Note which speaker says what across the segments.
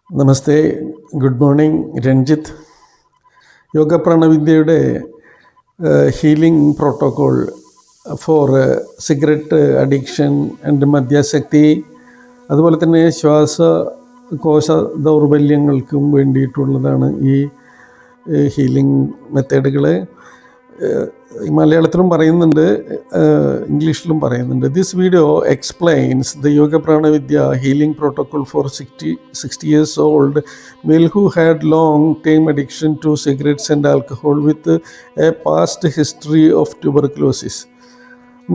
Speaker 1: നമസ്തേ, good morning. Ranjith. Yoga പ്രാണവിദ്യയുടെ healing protocol for cigarette addiction and മദ്യാസക്തി, അതുപോലെ തന്നെ ശ്വാസകോശ ദൗർബല്യങ്ങൾക്കും വേണ്ടിയിട്ടുള്ളതാണ് ഈ ഹീലിംഗ് മെത്തേഡുകൾ. മലയാളത്തിലും പറയുന്നുണ്ട്, ഇംഗ്ലീഷിലും പറയുന്നുണ്ട്. This video explains the Yoga Pranavidya healing protocol for 60 years old male who had long time addiction to cigarettes and alcohol with a past history of tuberculosis.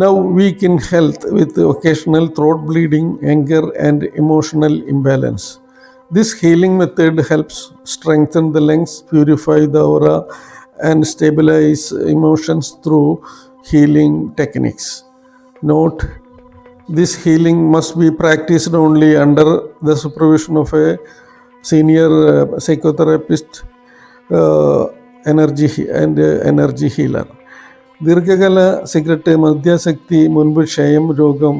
Speaker 1: Now weak in health with occasional throat bleeding, anger and emotional imbalance. This healing method helps strengthen the lungs, purify the aura and stabilize emotions through healing techniques. Note: this healing must be practiced only under the supervision of a senior psychotherapist, energy healer. ദീർഘകാല cigarette, മദ്യാസക്തി, മുൻപ് ക്ഷയം രോഗം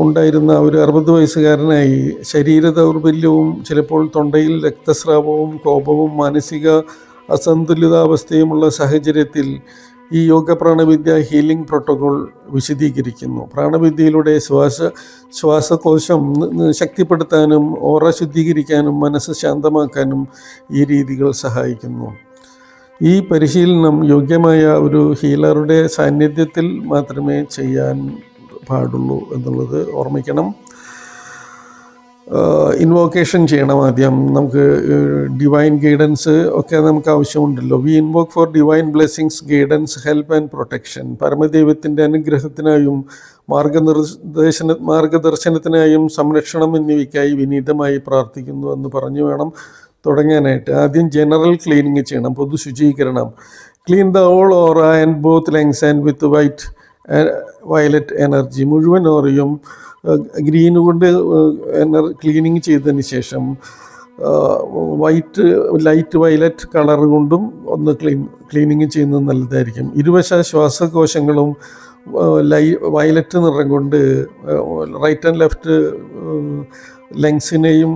Speaker 1: ഉണ്ടായിരുന്ന ഒരു 60 വയസ്സുകാരനായി ശരീര ദൗർബല്യവും ചിലപ്പോൾ തൊണ്ടയിൽ രക്തസ്രാവവും കോപവും മാനസിക അസന്തുലിതാവസ്ഥയുമുള്ള സാഹചര്യത്തിൽ ഈ യോഗ പ്രാണവിദ്യ ഹീലിംഗ് പ്രോട്ടോക്കോൾ വിശദീകരിക്കുന്നു. പ്രാണവിദ്യയിലൂടെ ശ്വാസകോശം ശക്തിപ്പെടുത്താനും ഓറ ശുദ്ധീകരിക്കാനും മനസ്സ് ശാന്തമാക്കാനും ഈ രീതികൾ സഹായിക്കുന്നു. ഈ പരിശീലനം യോഗ്യമായ ഒരു ഹീലറുടെ സാന്നിധ്യത്തിൽ മാത്രമേ ചെയ്യാൻ പാടുള്ളൂ എന്നുള്ളത് ഓർമ്മിക്കണം. ഇൻവോക്കേഷൻ ചെയ്യണം. ആദ്യം നമുക്ക് ഡിവൈൻ ഗൈഡൻസ് ഒക്കെ നമുക്ക് ആവശ്യമുണ്ടല്ലോ. We invoke for divine blessings, guidance, help and protection. പരമദൈവത്തിൻ്റെ അനുഗ്രഹത്തിനായും മാർഗദർശനത്തിനായും സംരക്ഷണം എന്നിവയ്ക്കായി വിനീതമായി പ്രാർത്ഥിക്കുന്നു എന്ന് പറഞ്ഞു വേണം തുടങ്ങാനായിട്ട്. ആദ്യം ജനറൽ ക്ലീനിങ് ചെയ്യണം, പൊതു ശുചീകരണം. Clean the all aura and both lungs and with violet energy. മുഴുവൻ ഓറയും ഗ്രീൻ കൊണ്ട് ക്ലീനിങ് ചെയ്തതിന് ശേഷം ലൈറ്റ് വയലറ്റ് കളർ കൊണ്ടും ഒന്ന് ക്ലീനിങ് ചെയ്യുന്നത് നല്ലതായിരിക്കും. ഇരുവശ ശ്വാസകോശങ്ങളും വയലറ്റ് നിറം കൊണ്ട്, റൈറ്റ് ആൻഡ് ലെഫ്റ്റ് ലങ്സിനെയും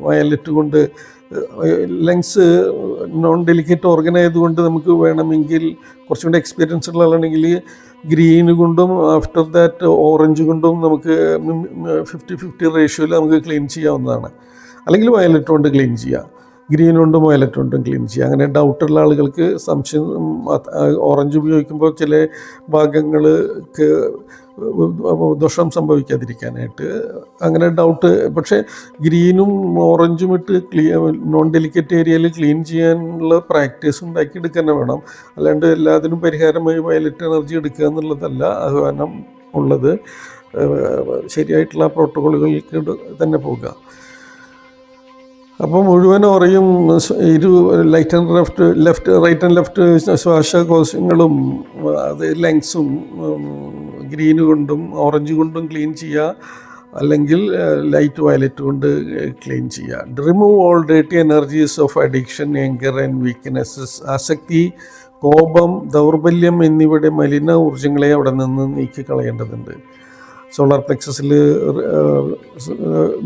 Speaker 1: വയലറ്റ് കൊണ്ട്. ലങ്സ് നോൺ ഡെലിക്കേറ്റ് ഓർഗൻ ആയതുകൊണ്ട് നമുക്ക് വേണമെങ്കിൽ കുറച്ചും കൂടി എക്സ്പീരിയൻസ് ഉള്ള ആളാണെങ്കിൽ ഗ്രീൻ കൊണ്ടും ആഫ്റ്റർ ദാറ്റ് ഓറഞ്ച് കൊണ്ടും നമുക്ക് 50-50 റേഷ്യോയിൽ നമുക്ക് ക്ലീൻ ചെയ്യാവുന്നതാണ്. അല്ലെങ്കിൽ വയലറ്റ് കൊണ്ട് ക്ലീൻ ചെയ്യാം, ഗ്രീൻ കൊണ്ടും വയലറ്റ് കൊണ്ടും ക്ലീൻ ചെയ്യാം. അങ്ങനെ ഡൗട്ടുള്ള ആളുകൾക്ക് സംശയം, ഓറഞ്ച് ഉപയോഗിക്കുമ്പോൾ ചില ഭാഗങ്ങൾക്ക് ദോഷം സംഭവിക്കാതിരിക്കാനായിട്ട് അങ്ങനെ ഡൗട്ട്. പക്ഷേ ഗ്രീനും ഓറഞ്ചും ഇട്ട് നോൺ ഡെലിക്കേറ്റ് ഏരിയയിൽ ക്ലീൻ ചെയ്യാനുള്ള പ്രാക്ടീസ് ഉണ്ടാക്കിയെടുക്കാൻ വേണം. അല്ലാണ്ട് എല്ലാത്തിനും പരിഹാരമായി വയലറ്റ് എനർജി എടുക്കുക എന്നുള്ളതല്ല ആഹ്വാനം ഉള്ളത്. ശരിയായിട്ടുള്ള പ്രോട്ടോക്കോളുകൾക്ക് തന്നെ പോകുക. അപ്പോൾ മുഴുവൻ ഓറയും റൈറ്റ് ആൻഡ് ലെഫ്റ്റ് ശ്വാസകോശങ്ങളും അത് ലങ്സും ഗ്രീന് കൊണ്ടും ഓറഞ്ച് കൊണ്ടും ക്ലീൻ ചെയ്യുക, അല്ലെങ്കിൽ ലൈറ്റ് വയലറ്റ് കൊണ്ട് ക്ലീൻ ചെയ്യുക. Remove all dirty energies of addiction, anchor and weaknesses. ആസക്തി, കോപം, ദൗർബല്യം എന്നിവയുടെ മലിന ഊർജ്ജങ്ങളെ അവിടെ നിന്ന് നീക്കിക്കളയേണ്ടതുണ്ട്. സോളാർ പ്ലെക്സസിൽ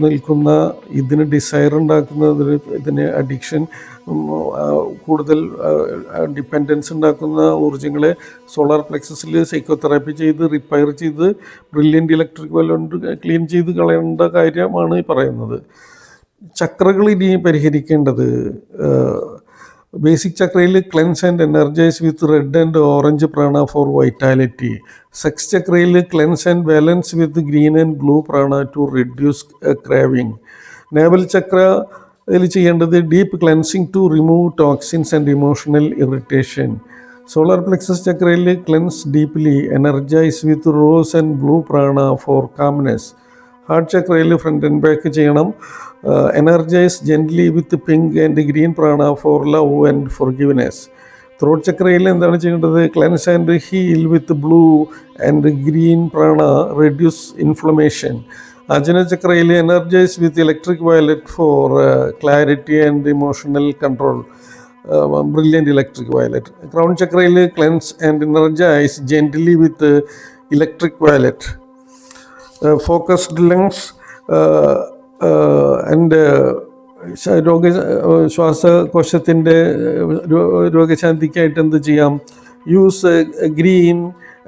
Speaker 1: നിൽക്കുന്ന ഇതിന് ഡിസയർ ഉണ്ടാക്കുന്നതിന്, ഇതിന് അഡിക്ഷൻ, കൂടുതൽ ഡിപ്പെൻഡൻസ് ഉണ്ടാക്കുന്ന ഊർജ്ജങ്ങളെ സോളാർ പ്ലെക്സസിൽ സൈക്കോതെറാപ്പി ചെയ്ത് റിപ്പയർ ചെയ്ത് ബ്രില്യൻ്റ് ഇലക്ട്രിക് കൊണ്ട് ക്ലീൻ ചെയ്ത് കളയേണ്ട കാര്യമാണ് ഈ പറയുന്നത്. ചക്രകൾ ഇനി പരിഹരിക്കേണ്ടത്: ബേസിക് ചക്രയിൽ cleanse and energise with red and orange prana for vitality. Sex ചക്രയിൽ cleanse and balance with green and blue prana to reduce craving. Navel ചക്രയിൽ ചെയ്യേണ്ടത് deep cleansing to remove toxins and emotional irritation. Solar plexus ചക്രയിൽ cleanse deeply, energise with rose and blue Prana four calmness. Heart ചക്രയിൽ front and back ചെയ്യണം. Energise gently with pink and green prana for love and forgiveness. Throat ചക്രയിൽ എന്താണ് ചെയ്യേണ്ടത്? Cleanse and heal with blue and green prana, reduce inflammation. Ajna ചക്രയിൽ energise with electric violet for clarity and emotional control, brilliant electric violet. Crown ചക്രയിൽ cleanse and energise gently with electric violet. Focused lungs and രോഗ ശ്വാസകോശത്തിൻ്റെ രോഗശാന്തിക്കായിട്ട് എന്ത് ചെയ്യാം? Use green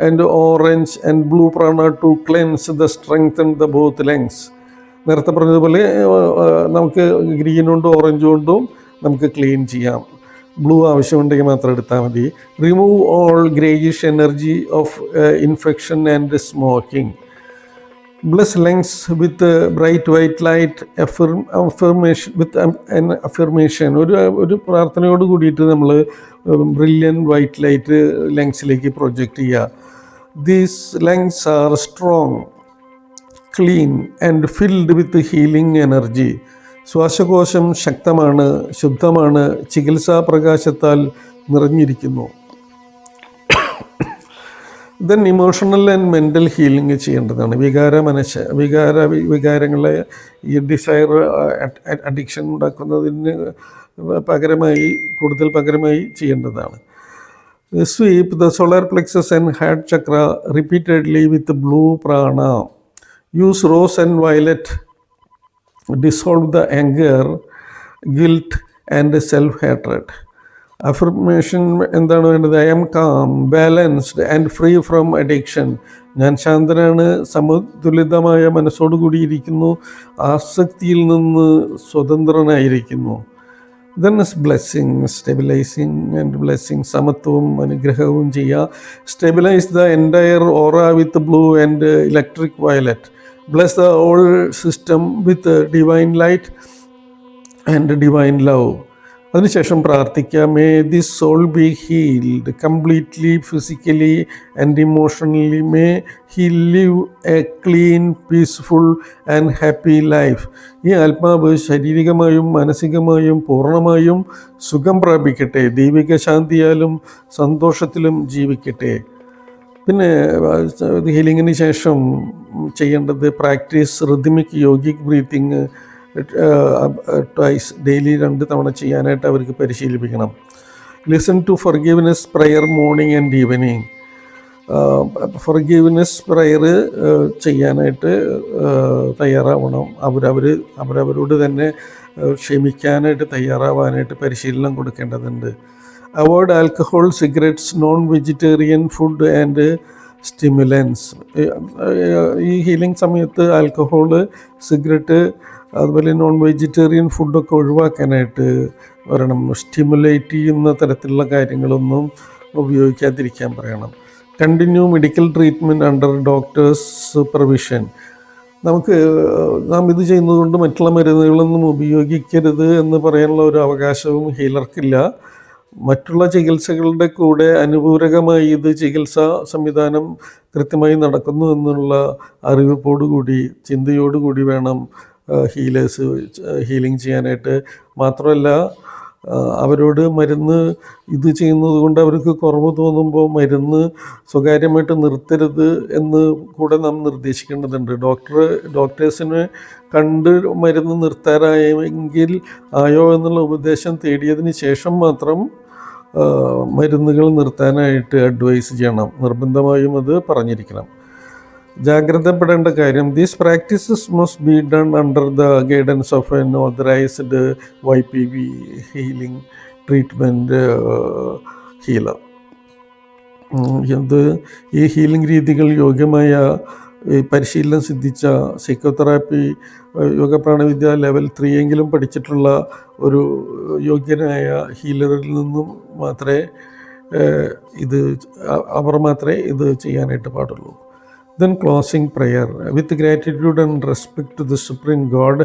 Speaker 1: and orange and blue prana to cleanse the strengthen the both lungs. നേരത്തെ പറഞ്ഞതുപോലെ നമുക്ക് green കൊണ്ടും ഓറഞ്ച് കൊണ്ടും നമുക്ക് ക്ലീൻ ചെയ്യാം. ബ്ലൂ ആവശ്യമുണ്ടെങ്കിൽ മാത്രം എടുത്താൽ മതി. Remove all greyish energy of infection and smoking. Bless lungs with bright white light affirmation with affirmation. ഒരു പ്രാർത്ഥനയോട് കൂടിയിട്ട് നമ്മൾ ബ്രില്യൻ വൈറ്റ് ലൈറ്റ് ലങ്സിലേക്ക് പ്രൊജക്റ്റ് ചെയ്യുക. These lungs are strong, clean and filled with healing energy. ശ്വാസകോശം ശക്തമാണ്, ശുദ്ധമാണ്, ചികിത്സാ പ്രകാശത്താൽ നിറഞ്ഞിരിക്കുന്നു. Then emotional and mental healing ചെയ്യേണ്ടതാണ്. വികാരങ്ങളെ ഈ ഡിസയർ അഡിക്ഷൻ ഉണ്ടാക്കുന്നതിന് കൂടുതൽ പകരമായി ചെയ്യേണ്ടതാണ്. Sweep the solar plexus and heart Chakra repeatedly with blue prana. Use rose and violet. Dissolve the anchor, guilt and self hatred. Affirmation എന്താണ് വേണ്ടത്? I am calm, balanced and free from addiction. ഞാൻ ശാന്തനാണ്, സമതുലിതമായ മനസ്സോടു കൂടിയിരിക്കുന്നു, ആസക്തിയിൽ നിന്ന് സ്വതന്ത്രനായിരിക്കുന്നു. Then is blessing, stabilising and blessing. സമത്വവും അനുഗ്രഹവും ചെയ്യുക. Stabilise the entire aura with blue and electric violet. Bless the whole system with divine light and divine love. അതിനുശേഷം പ്രാർത്ഥിക്കുക. May this soul be healed completely physically and emotionally. May he live A clean, peaceful and happy life. ഈ ആത്മാവ് ശാരീരികമായും മാനസികമായും പൂർണ്ണമായും സുഖം പ്രാപിക്കട്ടെ, ദൈവിക ശാന്തിയാലും സന്തോഷത്തിലും ജീവിക്കട്ടെ. പിന്നെ ഹീലിങ്ങിന് ശേഷം ചെയ്യേണ്ടത് practise rhythmic yogic breathing twice, daily 2 തവണ ചെയ്യാനായിട്ട് അവർക്ക് പരിശീലിപ്പിക്കണം. Listen to forgiveness prayer morning and evening. Forgiveness prayer ചെയ്യാനായിട്ട് തയ്യാറാവണം. അവരവരോട് തന്നെ ക്ഷമിക്കാനായിട്ട് തയ്യാറാവാനായിട്ട് പരിശീലനം കൊടുക്കേണ്ടതുണ്ട്. Avoid alcohol, cigarettes, non vegetarian food and stimulants. ഈ ഹീലിംഗ് സമയത്ത് ആൽക്കഹോള്, സിഗരറ്റ്, അതുപോലെ നോൺ വെജിറ്റേറിയൻ ഫുഡൊക്കെ ഒഴിവാക്കാനായിട്ട് പറയണം. സ്റ്റിമുലേറ്റ് ചെയ്യുന്ന തരത്തിലുള്ള കാര്യങ്ങളൊന്നും ഉപയോഗിക്കാതിരിക്കാൻ പറയണം. Continue medical treatment under doctor's supervision. നാം ഇത് ചെയ്യുന്നതുകൊണ്ട് മറ്റുള്ള മരുന്നുകളൊന്നും ഉപയോഗിക്കരുത് എന്ന് പറയാനുള്ള ഒരു അവകാശവും ഹീലർക്കില്ല. മറ്റുള്ള ചികിത്സകളുടെ കൂടെ അനുപൂരകമായി ഇത് ചികിത്സാ സംവിധാനം കൃത്യമായി നടക്കുന്നു എന്നുള്ള അറിവിപ്പോടുകൂടി, ചിന്തയോടുകൂടി വേണം ഹീലേഴ്സ് ഹീലിംഗ് ചെയ്യാനായിട്ട്. മാത്രമല്ല, അവരോട് മരുന്ന് ഇത് ചെയ്യുന്നത് കൊണ്ട് അവർക്ക് കുറവ് തോന്നുമ്പോൾ മരുന്ന് സ്വകാര്യമായിട്ട് നിർത്തരുത് എന്ന് കൂടെ നാം നിർദ്ദേശിക്കേണ്ടതുണ്ട്. ഡോക്ടേഴ്സിനെ കണ്ട് മരുന്ന് നിർത്താറായെങ്കിൽ ആയോ എന്നുള്ള ഉപദേശം തേടിയതിന് ശേഷം മാത്രം മരുന്നുകൾ നിർത്താനായിട്ട് അഡ്വൈസ് ചെയ്യണം. നിർബന്ധമായും അത് പറഞ്ഞിരിക്കണം. ജാഗ്രതപ്പെടേണ്ട കാര്യം, these practices must be done under the guidance of N authorised YPV healing treatment healer. ഈ ഹീലിംഗ് രീതികൾ യോഗ്യമായ പരിശീലനം സിദ്ധിച്ച സൈക്കോതെറാപ്പി, യോഗ പ്രാണവിദ്യ ലെവൽ 3 എങ്കിലും പഠിച്ചിട്ടുള്ള ഒരു യോഗ്യനായ ഹീലറിൽ നിന്നും മാത്രമേ ഇത് ചെയ്യാനായിട്ട് പാടുള്ളൂ. Then closing prayer. With gratitude and respect to the Supreme God,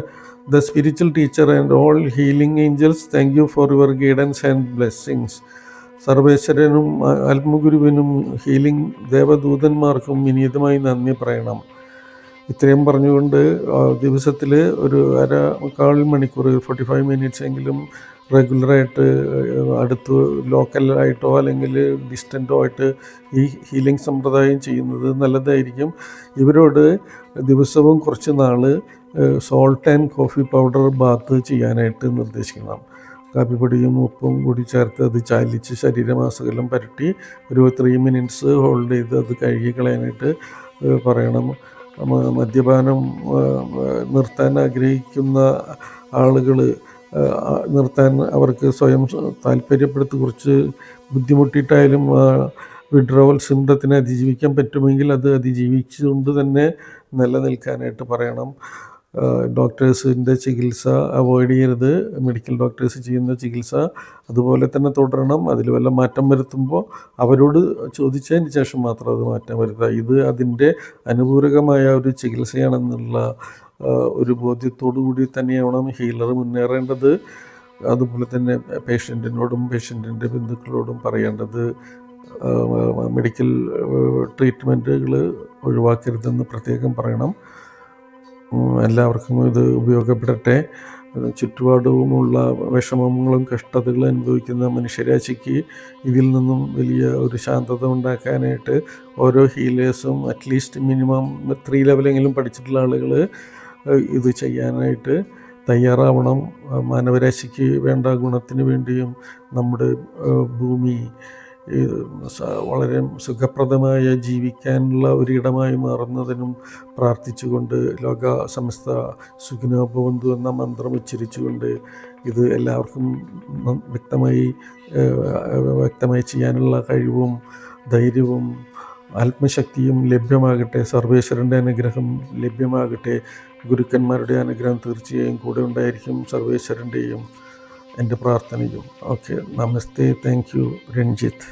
Speaker 1: the spiritual teacher and all healing angels, thank you for your guidance and blessings. സർവേശ്വരനും ആത്മഗുരുവിനും ഹീലിംഗ് ദേവദൂതന്മാർക്കും വിനീതമായി നന്ദി പറയണം. ഇത്രയും പറഞ്ഞുകൊണ്ട് ദിവസത്തിൽ ഒരു 1/4 മണിക്കൂർ 45 മിനിറ്റ്സ് എങ്കിലും റെഗുലറായിട്ട് അടുത്ത് ലോക്കലായിട്ടോ അല്ലെങ്കിൽ ഡിസ്റ്റൻറ്റോ ആയിട്ട് ഈ ഹീലിംഗ് സമ്പ്രദായം ചെയ്യുന്നത് നല്ലതായിരിക്കും. ഇവരോട് ദിവസവും കുറച്ച് നാൾ salt and coffee powder bath ചെയ്യാനായിട്ട് നിർദ്ദേശിക്കണം. കാപ്പിപ്പൊടിയും ഉപ്പും കൂടി ചേർത്ത് അത് ചാലിച്ച് ശരീരമാസകലം പരട്ടി ഒരു 3 മിനിറ്റ്സ് ഹോൾഡ് ചെയ്ത് അത് കഴുകി കളയാനായിട്ട് പറയണം. മദ്യപാനം നിർത്താൻ ആഗ്രഹിക്കുന്ന ആളുകൾ നിർത്താൻ അവർക്ക് സ്വയം താല്പര്യപ്പെടുത്തി കുറച്ച് ബുദ്ധിമുട്ടിയിട്ടായാലും വിഡ്രോവൽ സിംറ്റത്തിനെ അതിജീവിക്കാൻ പറ്റുമെങ്കിൽ അത് അതിജീവിച്ചുകൊണ്ട് തന്നെ നിലനിൽക്കാനായിട്ട് പറയണം. ഡോക്ടേഴ്സിൻ്റെ ചികിത്സ അവോയ്ഡ് ചെയ്യരുത്. മെഡിക്കൽ ഡോക്ടേഴ്സ് ചെയ്യുന്ന ചികിത്സ അതുപോലെ തന്നെ തുടരണം. അതിൽ വല്ല മാറ്റം വരുത്തുമ്പോൾ അവരോട് ചോദിച്ചതിന് ശേഷം മാത്രം അത് മാറ്റം വരുത്തുക. ഇത് അതിൻ്റെ അനുപൂരകമായ ഒരു ചികിത്സയാണെന്നുള്ള ഒരു ബോധ്യത്തോടു കൂടി തന്നെയാവണം ഹീലർ മുന്നേറേണ്ടത്. അതുപോലെ തന്നെ പേഷ്യൻറ്റിനോടും പേഷ്യൻറ്റിൻ്റെ ബന്ധുക്കളോടും പറയേണ്ടത് മെഡിക്കൽ ട്രീറ്റ്മെൻറ്റുകൾ ഒഴിവാക്കരുതെന്ന് പ്രത്യേകം പറയണം. എല്ലാവർക്കും ഇത് ഉപയോഗപ്പെടട്ടെ. ചുറ്റുപാടുമുള്ള വിഷമങ്ങളും കഷ്ടതകളും അനുഭവിക്കുന്ന മനുഷ്യരാശിക്ക് ഇതിൽ നിന്നും വലിയ ഒരു ശാന്തത ഉണ്ടാക്കാനായിട്ട് ഓരോ ഹീലേഴ്സും അറ്റ്ലീസ്റ്റ് മിനിമം 3 ലെവലെങ്കിലും പഠിച്ചിട്ടുള്ള ആളുകൾ ഇത് ചെയ്യാനായിട്ട് തയ്യാറാവണം. മാനവരാശിക്ക് വേണ്ട ഗുണത്തിന് വേണ്ടിയും നമ്മുടെ ഭൂമി വളരെ സുഖപ്രദമായ ജീവിക്കാനുള്ള ഒരിടമായി മാറുന്നതിനും പ്രാർത്ഥിച്ചുകൊണ്ട് ലോക സമസ്ത സുഖിനോ ഭവന്തു എന്ന മന്ത്രം ഉച്ചരിച്ചുകൊണ്ട് ഇത് എല്ലാവർക്കും വ്യക്തമായി ചെയ്യാനുള്ള കഴിവും ധൈര്യവും ആത്മശക്തിയും ലഭ്യമാകട്ടെ. സർവേശ്വരൻ്റെ അനുഗ്രഹം ലഭ്യമാകട്ടെ. ഗുരുക്കന്മാരുടെ അനുഗ്രഹം തീർച്ചയായും കൂടെ ഉണ്ടായിരിക്കും. സർവേശ്വരൻ്റെയും എൻ്റെ പ്രാർത്ഥനയും. Okay, namaste. Thank you Ranjith.